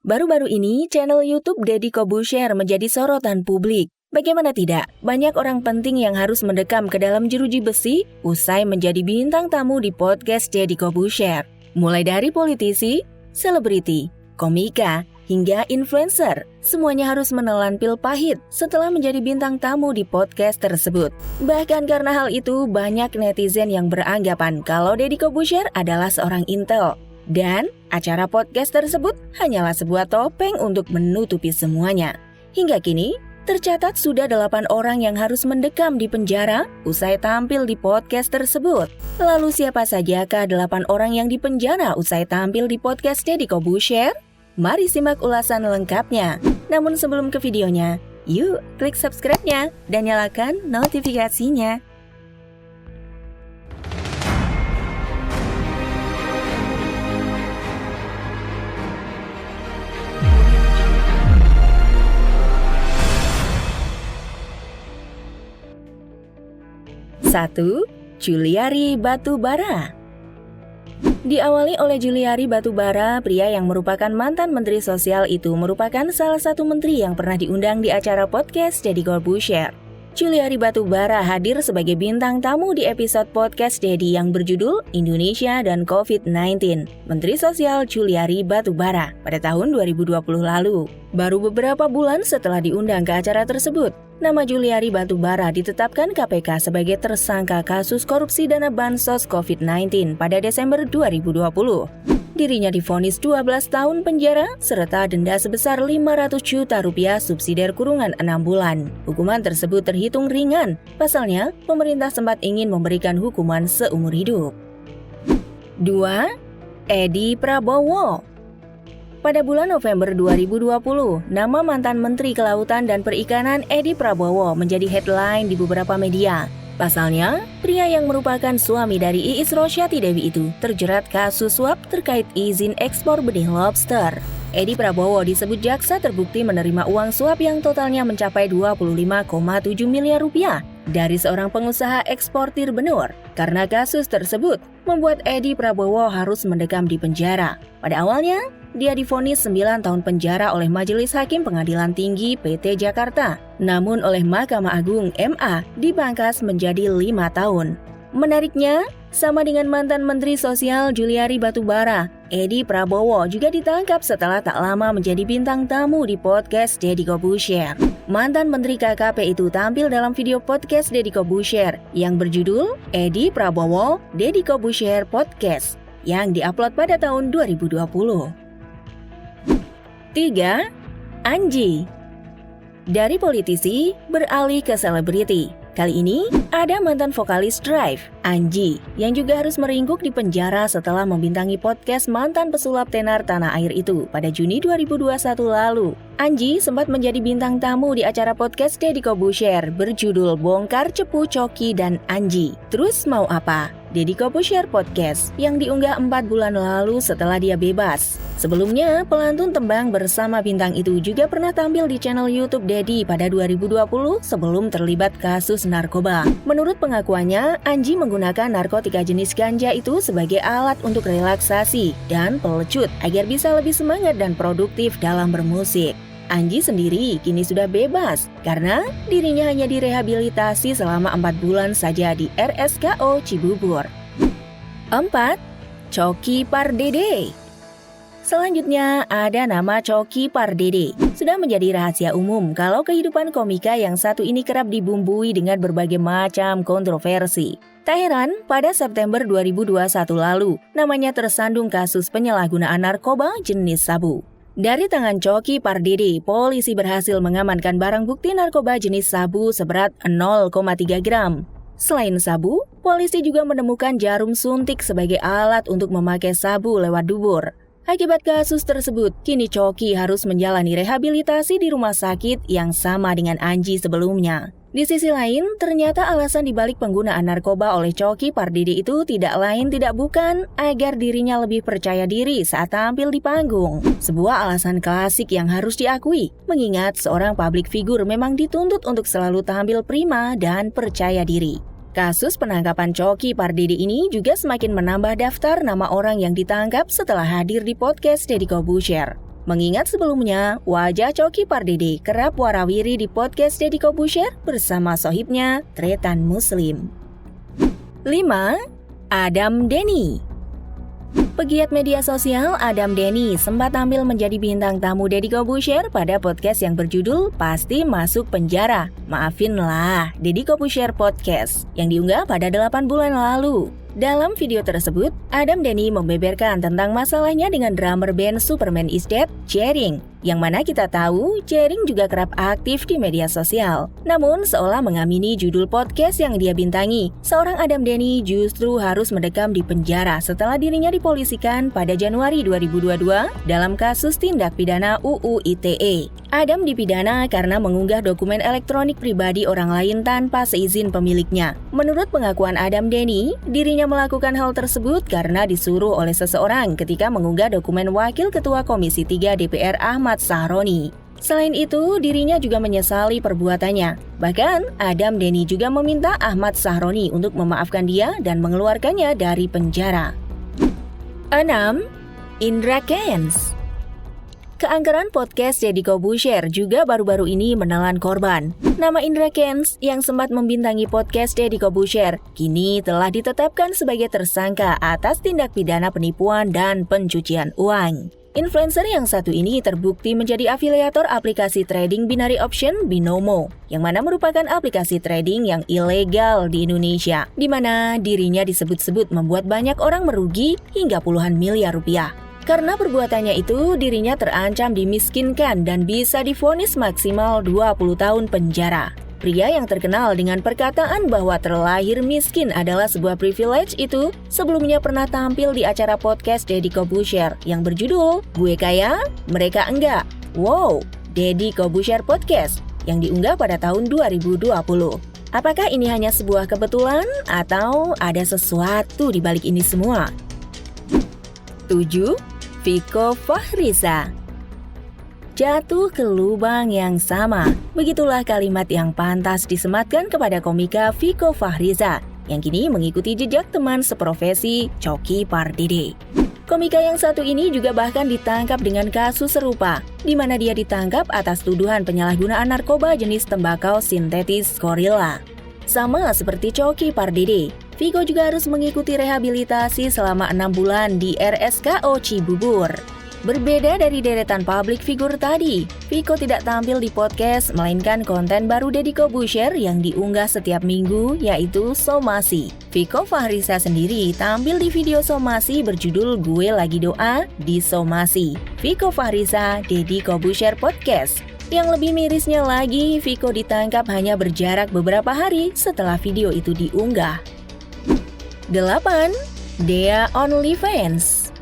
Baru-baru ini, channel YouTube Deddy Corbuzier menjadi sorotan publik. Bagaimana tidak, banyak orang penting yang harus mendekam ke dalam jeruji besi usai menjadi bintang tamu di podcast Deddy Corbuzier. Mulai dari politisi, selebriti, komika, hingga influencer, semuanya harus menelan pil pahit setelah menjadi bintang tamu di podcast tersebut. Bahkan karena hal itu, banyak netizen yang beranggapan kalau Deddy Corbuzier adalah seorang intel. Dan acara podcast tersebut hanyalah sebuah topeng untuk menutupi semuanya. Hingga kini, tercatat sudah 8 orang yang harus mendekam di penjara usai tampil di podcast tersebut. Lalu siapa sajakah 8 orang yang dipenjara usai tampil di podcast Deddy Corbuzier? Mari simak ulasan lengkapnya. Namun sebelum ke videonya, yuk klik subscribe-nya dan nyalakan notifikasinya. Satu, Juliari Batubara. Diawali oleh Juliari Batubara, pria yang merupakan mantan Menteri Sosial itu merupakan salah satu menteri yang pernah diundang di acara podcast Deddy Corbuzier. Juliari Batubara hadir sebagai bintang tamu di episode podcast Deddy yang berjudul Indonesia dan COVID-19. Menteri Sosial Juliari Batubara pada tahun 2020 lalu. Baru beberapa bulan setelah diundang ke acara tersebut, nama Juliari Batubara ditetapkan KPK sebagai tersangka kasus korupsi dana bansos COVID-19 pada Desember 2020. Dirinya divonis 12 tahun penjara serta denda sebesar 500 juta rupiah subsidi kurungan 6 bulan. Hukuman tersebut terhitung ringan, pasalnya pemerintah sempat ingin memberikan hukuman seumur hidup. 2. Edi Prabowo. Pada bulan November 2020, nama mantan Menteri Kelautan dan Perikanan Edi Prabowo menjadi headline di beberapa media. Pasalnya, pria yang merupakan suami dari Iis Rosyati Dewi itu terjerat kasus suap terkait izin ekspor benih lobster. Edi Prabowo disebut jaksa terbukti menerima uang suap yang totalnya mencapai 25,7 miliar rupiah dari seorang pengusaha eksportir benur. Karena kasus tersebut, membuat Edi Prabowo harus mendekam di penjara. Pada awalnya, dia divonis 9 tahun penjara oleh Majelis Hakim Pengadilan Tinggi PT Jakarta. Namun oleh Mahkamah Agung MA dipangkas menjadi 5 tahun. Menariknya, sama dengan mantan Menteri Sosial Juliari Batubara, Edi Prabowo juga ditangkap setelah tak lama menjadi bintang tamu di podcast Deddy Corbuzier. Mantan Menteri KKP itu tampil dalam video podcast Deddy Corbuzier yang berjudul Edi Prabowo Deddy Corbuzier Podcast yang diupload pada tahun 2020. 3. Anji. Dari politisi beralih ke selebriti. Kali ini ada mantan vokalis Drive, Anji, yang juga harus meringkuk di penjara setelah membintangi podcast mantan pesulap tenar tanah air itu pada Juni 2021 lalu. Anji sempat menjadi bintang tamu di acara podcast Deddy Corbuzier berjudul Bongkar Cepu Coki dan Anji. Terus mau apa? Deddy Corbuzier Podcast yang diunggah 4 bulan lalu setelah dia bebas. Sebelumnya, pelantun tembang bersama bintang itu juga pernah tampil di channel YouTube Deddy pada 2020 sebelum terlibat kasus narkoba. Menurut pengakuannya, Anji menggunakan narkotika jenis ganja itu sebagai alat untuk relaksasi dan pelecut agar bisa lebih semangat dan produktif dalam bermusik. Anji sendiri kini sudah bebas karena dirinya hanya direhabilitasi selama 4 bulan saja di RSKO Cibubur. 4. Coki Pardede. Selanjutnya ada nama Coki Pardede. Sudah menjadi rahasia umum kalau kehidupan komika yang satu ini kerap dibumbui dengan berbagai macam kontroversi. Tak heran, pada September 2021 lalu, namanya tersandung kasus penyalahgunaan narkoba jenis sabu. Dari tangan Coki Pardede, polisi berhasil mengamankan barang bukti narkoba jenis sabu seberat 0,3 gram. Selain sabu, polisi juga menemukan jarum suntik sebagai alat untuk memakai sabu lewat dubur. Akibat kasus tersebut, kini Coki harus menjalani rehabilitasi di rumah sakit yang sama dengan Anji sebelumnya. Di sisi lain, ternyata alasan dibalik penggunaan narkoba oleh Coki Pardede itu tidak lain tidak bukan agar dirinya lebih percaya diri saat tampil di panggung. Sebuah alasan klasik yang harus diakui, mengingat seorang publik figur memang dituntut untuk selalu tampil prima dan percaya diri. Kasus penangkapan Coki Pardede ini juga semakin menambah daftar nama orang yang ditangkap setelah hadir di podcast Deddy Corbuzier. Mengingat sebelumnya, wajah Coki Pardede kerap warawiri di podcast Deddy Corbuzier bersama sohibnya, Tretan Muslim. 5. Adam Denny. Pegiat media sosial Adam Denny sempat tampil menjadi bintang tamu Deddy Corbuzier pada podcast yang berjudul Pasti Masuk Penjara. Maafinlah, Deddy Corbuzier Podcast yang diunggah pada 8 bulan lalu. Dalam video tersebut, Adam Denny membeberkan tentang masalahnya dengan drummer band Superman is Dead, Jering, yang mana kita tahu Jering juga kerap aktif di media sosial. Namun, seolah mengamini judul podcast yang dia bintangi, seorang Adam Denny justru harus mendekam di penjara setelah dirinya dipolisikan pada Januari 2022 dalam kasus tindak pidana UU ITE. Adam dipidana karena mengunggah dokumen elektronik pribadi orang lain tanpa seizin pemiliknya. Menurut pengakuan Adam Denny, dirinya melakukan hal tersebut karena disuruh oleh seseorang ketika mengunggah dokumen Wakil Ketua Komisi 3 DPR Ahmad Sahroni. Selain itu, dirinya juga menyesali perbuatannya. Bahkan, Adam Denny juga meminta Ahmad Sahroni untuk memaafkan dia dan mengeluarkannya dari penjara. 6. Indra Kents. Keangkeran podcast Deddy Corbuzier juga baru-baru ini menelan korban. Nama Indra Kents yang sempat membintangi podcast Deddy Corbuzier kini telah ditetapkan sebagai tersangka atas tindak pidana penipuan dan pencucian uang. Influencer yang satu ini terbukti menjadi afiliator aplikasi trading binary option Binomo, yang mana merupakan aplikasi trading yang ilegal di Indonesia, di mana dirinya disebut-sebut membuat banyak orang merugi hingga puluhan miliar rupiah. Karena perbuatannya itu, dirinya terancam dimiskinkan dan bisa divonis maksimal 20 tahun penjara. Pria yang terkenal dengan perkataan bahwa terlahir miskin adalah sebuah privilege itu sebelumnya pernah tampil di acara podcast Deddy Corbuzier yang berjudul Gue Kaya, Mereka Enggak. Wow, Deddy Corbuzier Podcast yang diunggah pada tahun 2020. Apakah ini hanya sebuah kebetulan atau ada sesuatu di balik ini semua? 7. Viko Fahriza. Jatuh ke lubang yang sama. Begitulah kalimat yang pantas disematkan kepada komika Viko Fahriza yang kini mengikuti jejak teman seprofesi Coki Pardede. Komika yang satu ini juga bahkan ditangkap dengan kasus serupa, di mana dia ditangkap atas tuduhan penyalahgunaan narkoba jenis tembakau sintetis Gorilla. Sama seperti Coki Pardede, Viko juga harus mengikuti rehabilitasi selama 6 bulan di RSKO Cibubur. Berbeda dari deretan publik figur tadi, Viko tidak tampil di podcast melainkan konten baru Deddy Corbuzier yang diunggah setiap minggu, yaitu Somasi. Viko Fahriza sendiri tampil di video Somasi berjudul Gue Lagi Doa di Somasi. Viko Fahriza, Deddy Corbuzier Podcast. Yang lebih mirisnya lagi, Viko ditangkap hanya berjarak beberapa hari setelah video itu diunggah. 8. Dea OnlyFans.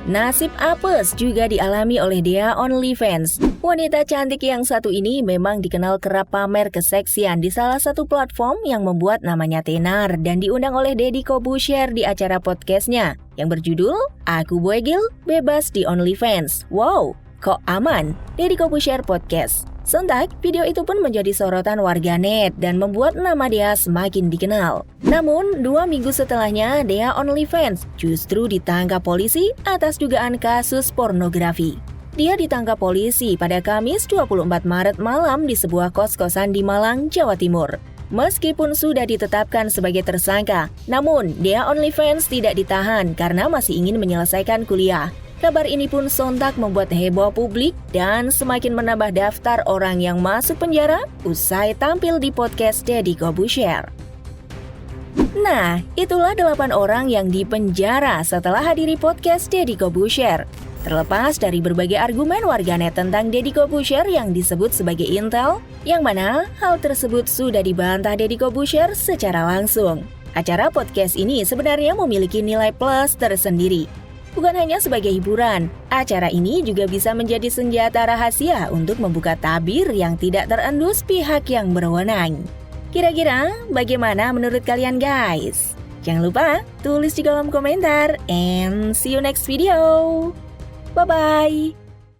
Nasib apes juga dialami oleh Dea OnlyFans. Wanita cantik yang satu ini memang dikenal kerap pamer keseksian di salah satu platform yang membuat namanya tenar dan diundang oleh Deddy Corbuzier di acara podcastnya yang berjudul Aku Bwegil Bebas di OnlyFans. Wow, kok aman? Deddy Corbuzier Podcast. Sontak, video itu pun menjadi sorotan warganet dan membuat nama Dea semakin dikenal. Namun, 2 minggu setelahnya, Dea OnlyFans justru ditangkap polisi atas dugaan kasus pornografi. Dia ditangkap polisi pada Kamis 24 Maret malam di sebuah kos-kosan di Malang, Jawa Timur. Meskipun sudah ditetapkan sebagai tersangka, namun Dea OnlyFans tidak ditahan karena masih ingin menyelesaikan kuliah. Kabar ini pun sontak membuat heboh publik dan semakin menambah daftar orang yang masuk penjara usai tampil di podcast Deddy Corbuzier. Nah, itulah 8 orang yang dipenjara setelah hadiri podcast Deddy Corbuzier. Terlepas dari berbagai argumen warganet tentang Deddy Corbuzier yang disebut sebagai intel, yang mana hal tersebut sudah dibantah Deddy Corbuzier secara langsung. Acara podcast ini sebenarnya memiliki nilai plus tersendiri. Bukan hanya sebagai hiburan, acara ini juga bisa menjadi senjata rahasia untuk membuka tabir yang tidak terendus pihak yang berwenang. Kira-kira bagaimana menurut kalian guys? Jangan lupa tulis di kolom komentar and see you next video. Bye-bye!